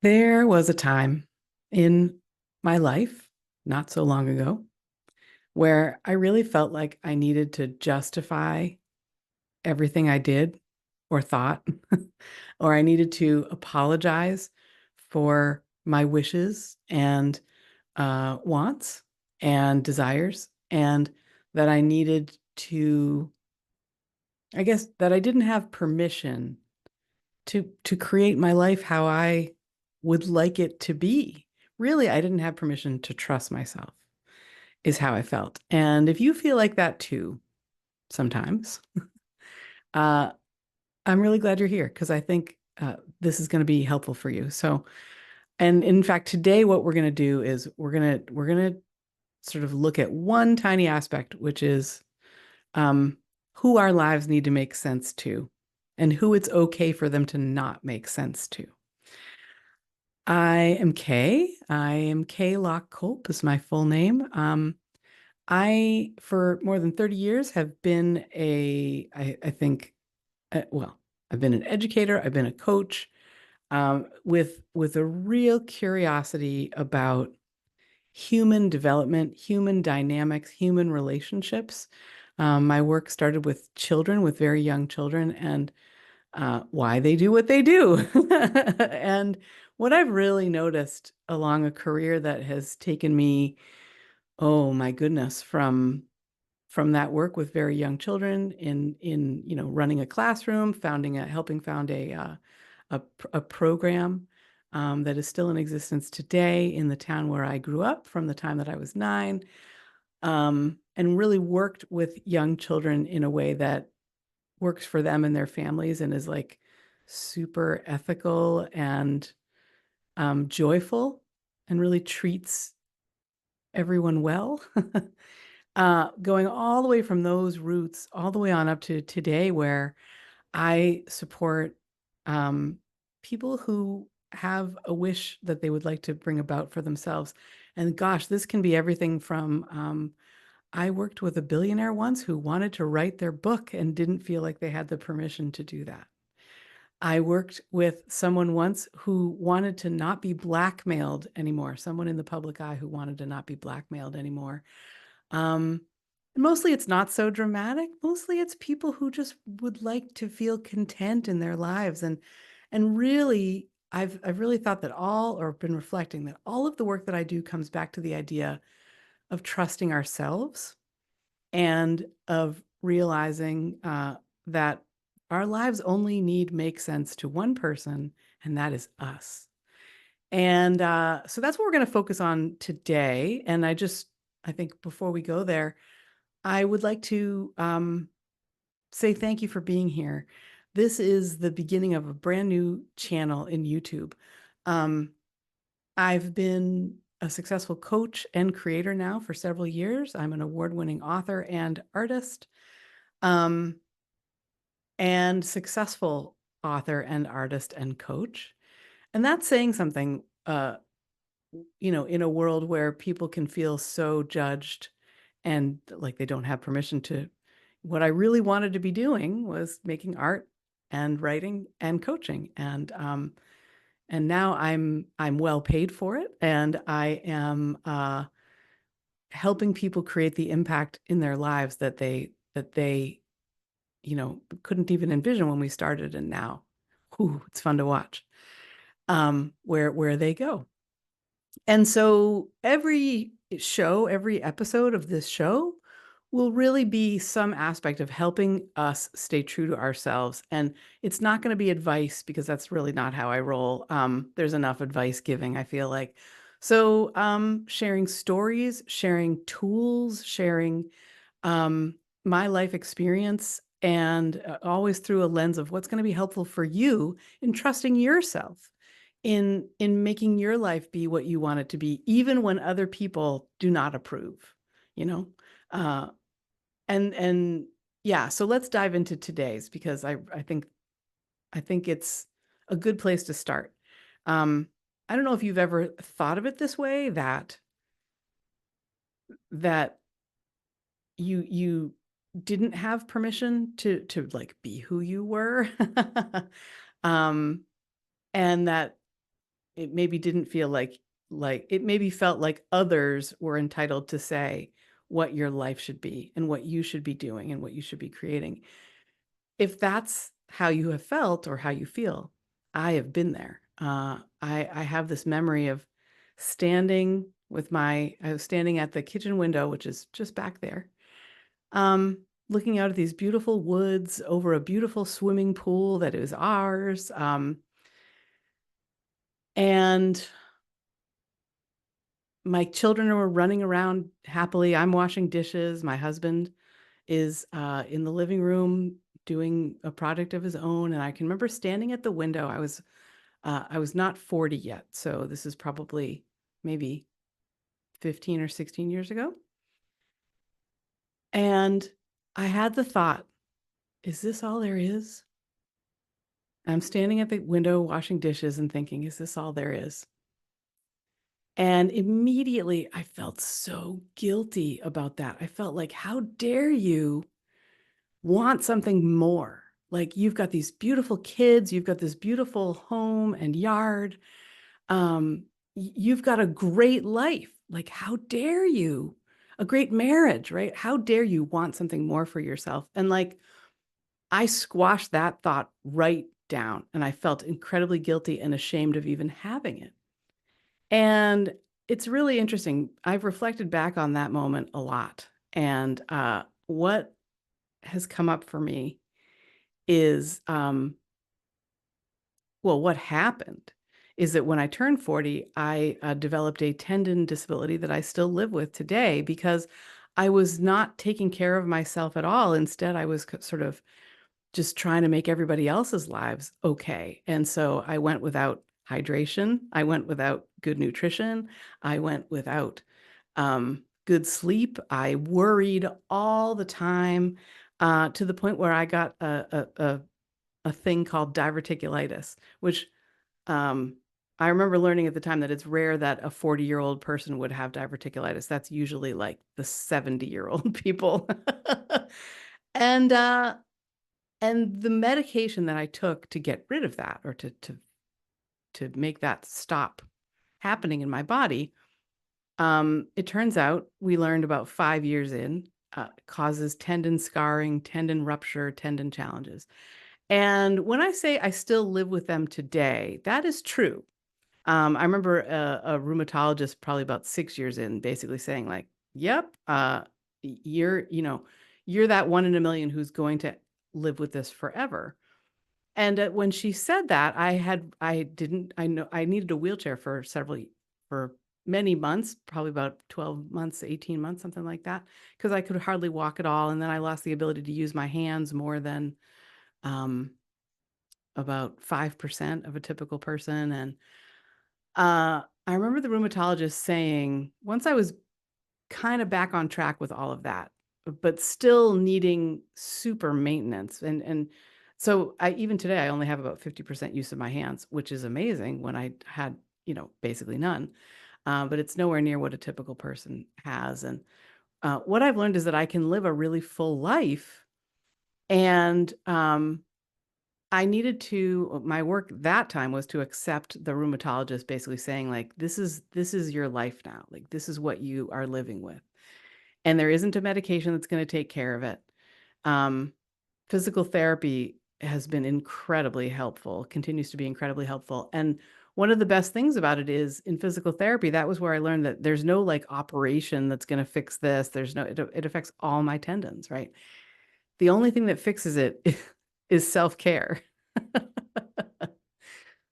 There was a time in my life, not so long ago, where I really felt like I needed to justify everything I did or thought, or I needed to apologize for my wishes and wants and desires, and that I needed to, I guess, that I didn't have permission to create my life how I would like it to be. Really, I didn't have permission to trust myself, is how I felt. And if you feel like that too, sometimes, uh, I'm really glad you're here because I think this is going to be helpful for you. So, and in fact, today what we're going to do is we're gonna sort of look at one tiny aspect, which is um, who our lives need to make sense to, and who it's okay for them to not make sense to. I am Kay. I am Kay Lock Kolp is my full name. For more than 30 years, have been I think, well, I've been an educator, I've been a coach, with a real curiosity about human development, human dynamics, human relationships. My work started with children, with very young children, and why they do what they do. And what I've really noticed along a career that has taken me, oh my goodness, from that work with very young children in running a classroom, helping found a program that is still in existence today in the town where I grew up from the time that I was 9, and really worked with young children in a way that works for them and their families and is like super ethical and joyful and really treats everyone well. Going all the way from those roots all the way on up to today, where I support um, people who have a wish that they would like to bring about for themselves. And gosh, this can be everything from I worked with a billionaire once who wanted to write their book and didn't feel like they had the permission to do that. I worked with someone once who wanted to not be blackmailed anymore, someone in the public eye who wanted to not be blackmailed anymore. Um, Mostly it's not so dramatic. Mostly it's people who just would like to feel content in their lives. And really, I've really thought that or been reflecting that all of the work that I do comes back to the idea of trusting ourselves and of realizing that our lives only need make sense to one person, and that is us. And so that's what we're going to focus on today. And I think before we go there, I would like to say thank you for being here. This is the beginning of a brand new channel in YouTube. Um, I've been a successful coach and creator now for several years. I'm an award-winning author and artist, um, and successful author and artist and coach. And that's saying something, in a world where people can feel so judged and like they don't have permission to. What I really wanted to be doing was making art and writing and coaching, and now I'm well paid for it, and I am helping people create the impact in their lives that they couldn't even envision when we started, and now, whew, it's fun to watch where they go. And so every episode of this show will really be some aspect of helping us stay true to ourselves. And it's not going to be advice because that's really not how I roll. There's enough advice giving, I feel like. So sharing stories, sharing tools, sharing um, my life experience, and always through a lens of what's going to be helpful for you in trusting yourself, in making your life be what you want it to be, even when other people do not approve, you know? Uh, and yeah, so let's dive into today's because I think it's a good place to start. Um, I don't know if you've ever thought of it this way, that you didn't have permission to like be who you were. um, and that it maybe didn't feel like it maybe felt like others were entitled to say what your life should be and what you should be doing and what you should be creating. If that's how you have felt or how you feel, I have been there. I have this memory of I was standing at the kitchen window, which is just back there, um, looking out at these beautiful woods over a beautiful swimming pool that is ours. And my children were running around happily. I'm washing dishes. My husband is in the living room doing a project of his own. And I can remember standing at the window. I was not 40 yet, so this is probably maybe 15 or 16 years ago. And I had the thought, is this all there is? I'm standing at the window washing dishes and thinking, is this all there is? And immediately I felt so guilty about that. I felt like, how dare you want something more? Like, you've got these beautiful kids, you've got this beautiful home and yard. You've got a great life. Like, how dare you? A great marriage, right? How dare you want something more for yourself? And like, I squashed that thought right down and I felt incredibly guilty and ashamed of even having it. And it's really interesting. I've reflected back on that moment a lot. And what has come up for me is, well, what happened is that when I turned 40, I developed a tendon disability that I still live with today because I was not taking care of myself at all. Instead, I was sort of just trying to make everybody else's lives okay. And so I went without hydration. I went without good nutrition. I went without good sleep. I worried all the time to the point where I got a thing called diverticulitis, which um, I remember learning at the time that it's rare that a 40-year-old person would have diverticulitis. That's usually like the 70-year-old people. And and the medication that I took to get rid of that or to make that stop happening in my body, it turns out we learned about 5 years in, causes tendon scarring, tendon rupture, tendon challenges. And when I say I still live with them today, that is true. I remember a rheumatologist probably about 6 years in basically saying like, yep, you're that one in a million who's going to live with this forever. And when she said that, I know I needed a wheelchair for many months, probably about 12 months, 18 months, something like that, because I could hardly walk at all. And then I lost the ability to use my hands more than um, about 5% of a typical person. And I remember the rheumatologist saying, once I was kind of back on track with all of that, but still needing super maintenance. And so even today, I only have about 50% use of my hands, which is amazing when I had, basically none. But it's nowhere near what a typical person has. And what I've learned is that I can live a really full life. And my work that time was to accept the rheumatologist basically saying like, this is your life now. Like, this is what you are living with. And there isn't a medication that's going to take care of it. Um, Physical therapy has been incredibly helpful, continues to be incredibly helpful. And one of the best things about it is in physical therapy, that was where I learned that there's no like operation that's going to fix this. It affects all my tendons, right? The only thing that fixes it is self-care.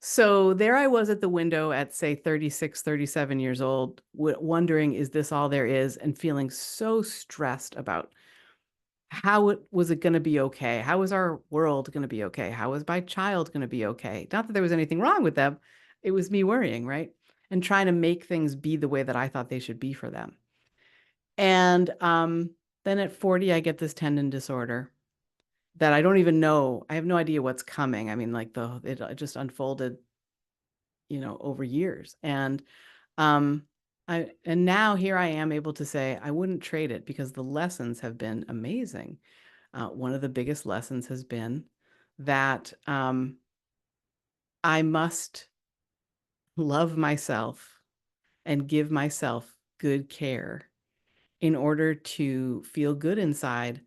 So there I was at the window at, say, 36, 37 years old, wondering, is this all there is? And feeling so stressed about was it going to be okay? How was our world going to be okay? How was my child going to be okay? Not that there was anything wrong with them. It was me worrying, right? And trying to make things be the way that I thought they should be for them. And then at 40, I get this tendon disorder that I don't even know. I have no idea what's coming. I mean, like it just unfolded, over years. And now here I am able to say I wouldn't trade it because the lessons have been amazing. One of the biggest lessons has been that I must love myself, and give myself good care in order to feel good inside.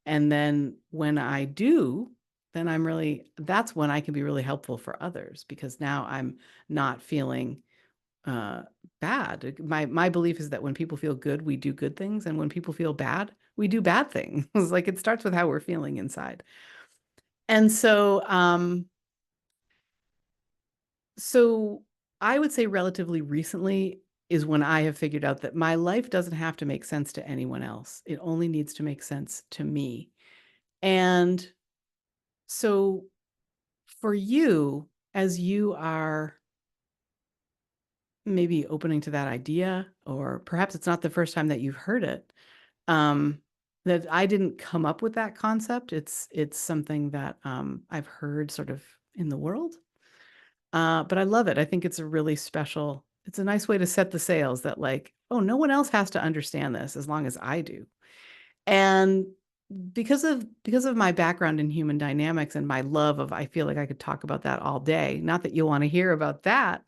And then when I do, then that's when I can be really helpful for others, because now I'm not feeling uh, bad. My belief is that when people feel good, we do good things. And when people feel bad, we do bad things. Like, it starts with how we're feeling inside. And so I would say relatively recently is when I have figured out that my life doesn't have to make sense to anyone else. It only needs to make sense to me. And so for you, as you are maybe opening to that idea, or perhaps it's not the first time that you've heard it, um, that I didn't come up with that concept. It's something that I've heard sort of in the world. But I love it. I think it's a really special, it's a nice way to set the sails that, like, oh, no one else has to understand this as long as I do. And because of my background in human dynamics and my love of, I feel like I could talk about that all day. Not that you'll want to hear about that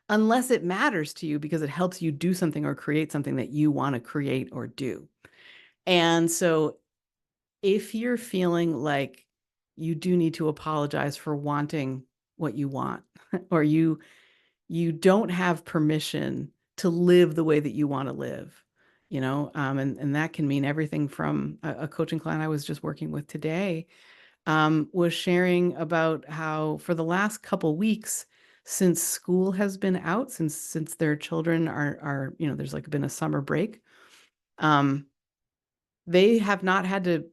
unless it matters to you because it helps you do something or create something that you want to create or do. And so if you're feeling like you do need to apologize for wanting what you want, or you don't have permission to live the way that you want to live, and that can mean everything from a coaching client I was just working with today, was sharing about how for the last couple weeks, since school has been out, since their children are, there's like been a summer break, um, they have not had to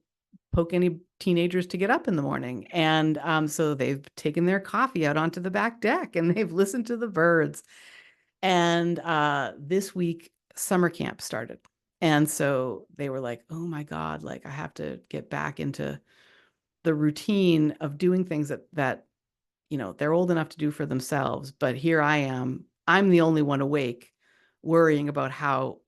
poke any teenagers to get up in the morning. And so they've taken their coffee out onto the back deck and they've listened to the birds. And this week, summer camp started. And so they were like, oh my God, like, I have to get back into the routine of doing things that they're old enough to do for themselves. But here I am, I'm the only one awake, worrying about how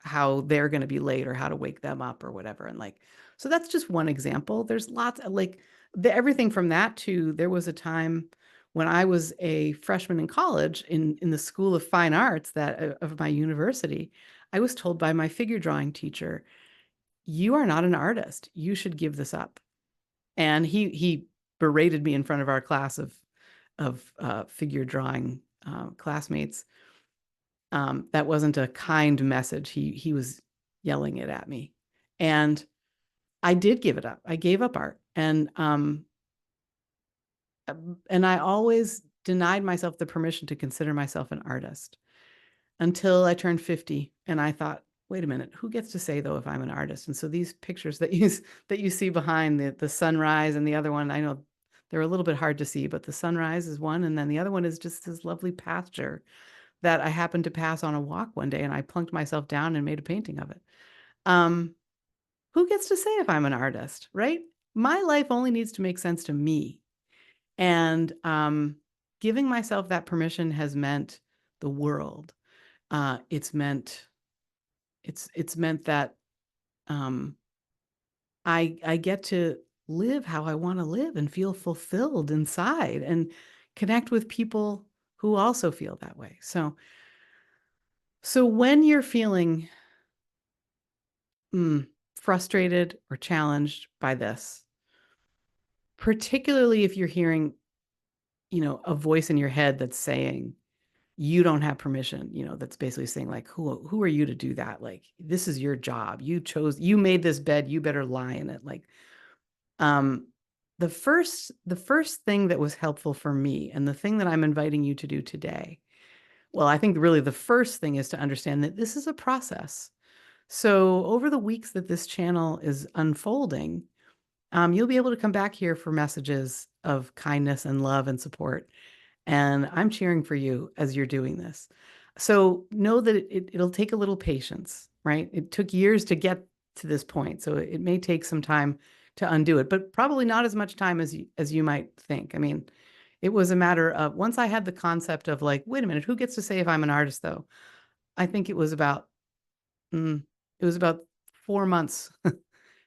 they're going to be late or how to wake them up or whatever. And like, so that's just one example. There's lots of, like, everything from that to, there was a time when I was a freshman in college in the School of Fine Arts of my university. I was told by my figure drawing teacher, you are not an artist, you should give this up. And he berated me in front of our class of figure drawing classmates. That wasn't a kind message. He was yelling it at me, and I did give it up. I gave up art, and I always denied myself the permission to consider myself an artist until I turned 50, and I thought, wait a minute, who gets to say though if I'm an artist? And so these pictures that you see behind the sunrise, and the other one, I know they're a little bit hard to see, but the sunrise is one, and then the other one is just this lovely pasture that I happened to pass on a walk one day, and I plunked myself down and made a painting of it. Um, who gets to say if I'm an artist, right? My life only needs to make sense to me. And giving myself that permission has meant the world. It's meant that I get to live how I want to live and feel fulfilled inside and connect with people who also feel that way. So when you're feeling frustrated or challenged by this, particularly if you're hearing, a voice in your head that's saying, you don't have permission, that's basically saying, like, who are you to do that? Like, this is your job. You made this bed, you better lie in it. Like, um, the first thing that was helpful for me, and the thing that I'm inviting you to do today, well, I think really the first thing is to understand that this is a process. So over the weeks that this channel is unfolding, you'll be able to come back here for messages of kindness and love and support. And I'm cheering for you as you're doing this. So know that it'll take a little patience, right? It took years to get to this point. So it may take some time to undo it, but probably not as much time as you might think. I mean, it was a matter of, once I had the concept of, like, wait a minute, who gets to say if I'm an artist though? I think it was about 4 months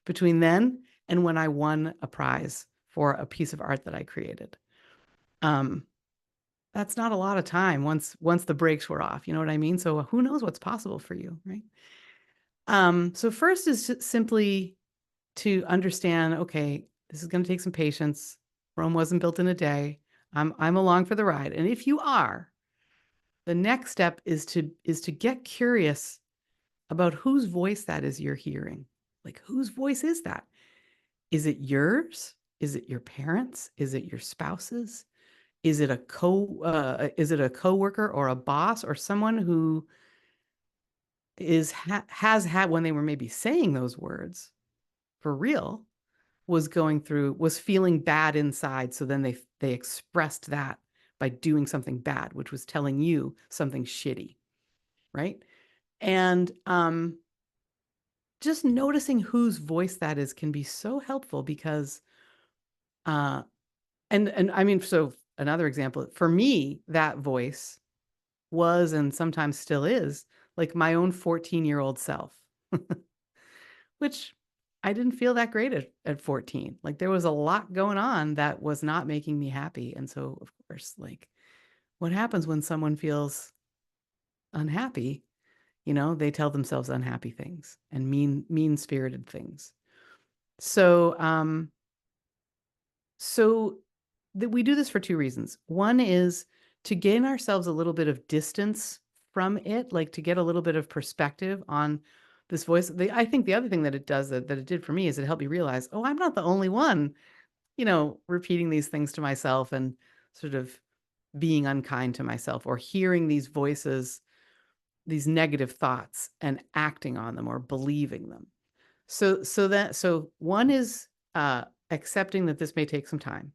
between then and when I won a prize for a piece of art that I created. Um, that's not a lot of time once the brakes were off, you know what I mean? So who knows what's possible for you, right? So first is simply to understand, okay, this is going to take some patience. Rome wasn't built in a day. I'm along for the ride. And if you are, the next step is to get curious about whose voice that is you're hearing. Like, whose voice is that? Is it yours? Is it your parents? Is it your spouse's? Is it a coworker or a boss or someone who has had, when they were maybe saying those words for real, was feeling bad inside, so then they expressed that by doing something bad, which was telling you something shitty, right? And just noticing whose voice that is can be so helpful because uh and I mean, so another example for me, that voice was, and sometimes still is, like my own 14-year-old self, which I didn't feel that great at 14. Like there was a lot going on that was not making me happy. And so, of course, like what happens when someone feels unhappy? They tell themselves unhappy things and mean-spirited things. So, so that we do this for two reasons. One is to gain ourselves a little bit of distance from it, like to get a little bit of perspective on this voice. I think the other thing that it does that it did for me is it helped me realize, oh, I'm not the only one, repeating these things to myself and sort of being unkind to myself or hearing these voices, these negative thoughts and acting on them or believing them. So one is accepting that this may take some time.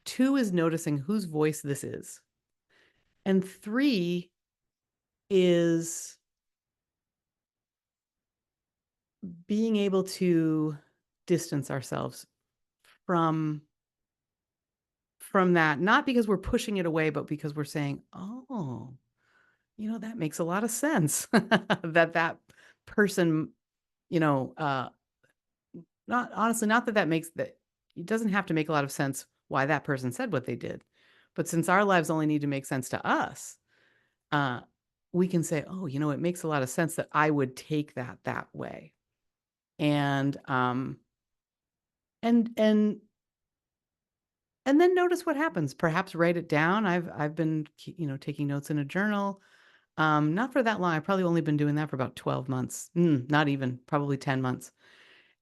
Two is noticing whose voice this is. And three is being able to distance ourselves from that, not because we're pushing it away, but because we're saying, oh, that makes a lot of sense that person, not honestly, not that makes that it doesn't have to make a lot of sense why that person said what they did. But since our lives only need to make sense to us, uh, we can say, oh, it makes a lot of sense that I would take that way. And and and and then notice what happens. Perhaps write it down. I've been, taking notes in a journal. Not for that long. I've probably only been doing that for about 12 months. Not even, probably 10 months.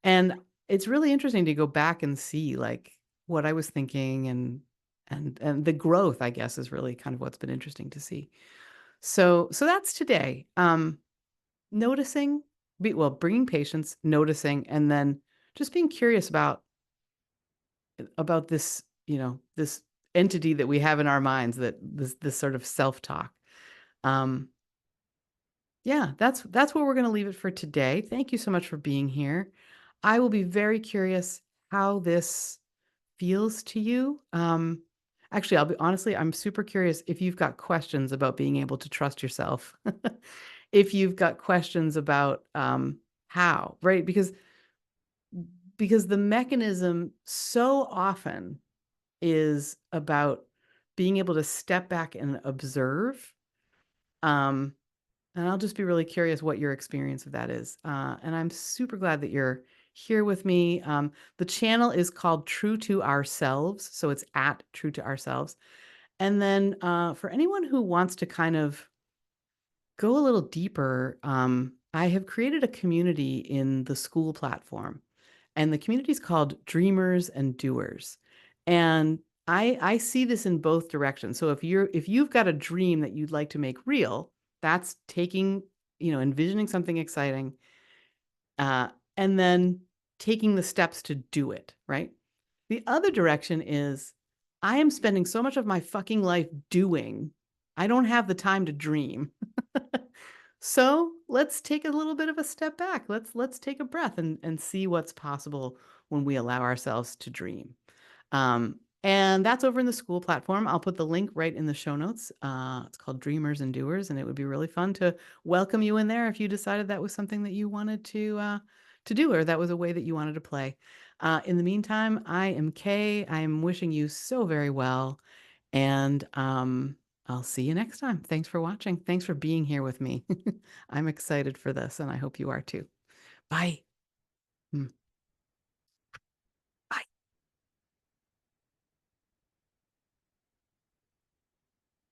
And it's really interesting to go back and see like what I was thinking and the growth, I guess, is really kind of what's been interesting to see. So that's today. Noticing, bringing patience, noticing, and then just being curious about this, this entity that we have in our minds, that this sort of self-talk. Um, yeah, that's where we're going to leave it for today. Thank you so much for being here. I will be very curious how this feels to you. Actually, I'm super curious if you've got questions about being able to trust yourself. If you've got questions about how, right? Because the mechanism so often is about being able to step back and observe. Um, and I'll just be really curious what your experience of that is. And I'm super glad that you're here with me. The channel is called True to Ourselves. So it's at True to Ourselves. And then for anyone who wants to kind of go a little deeper, I have created a community in the school platform. And the community is called Dreamers and Doers. And I see this in both directions. So if you've got a dream that you'd like to make real, that's taking, envisioning something exciting, uh, and then taking the steps to do it, right? The other direction is I am spending so much of my fucking life doing, I don't have the time to dream. So let's take a little bit of a step back. Let's take a breath and see what's possible when we allow ourselves to dream. And that's over in the school platform. I'll put the link right in the show notes. It's called Dreamers and Doers, and it would be really fun to welcome you in there if you decided that was something that you wanted to do, or that was a way that you wanted to play. In the meantime, I am Kay. I am wishing you so very well, and I'll see you next time. Thanks for watching. Thanks for being here with me. I'm excited for this, and I hope you are too. Bye. Mm.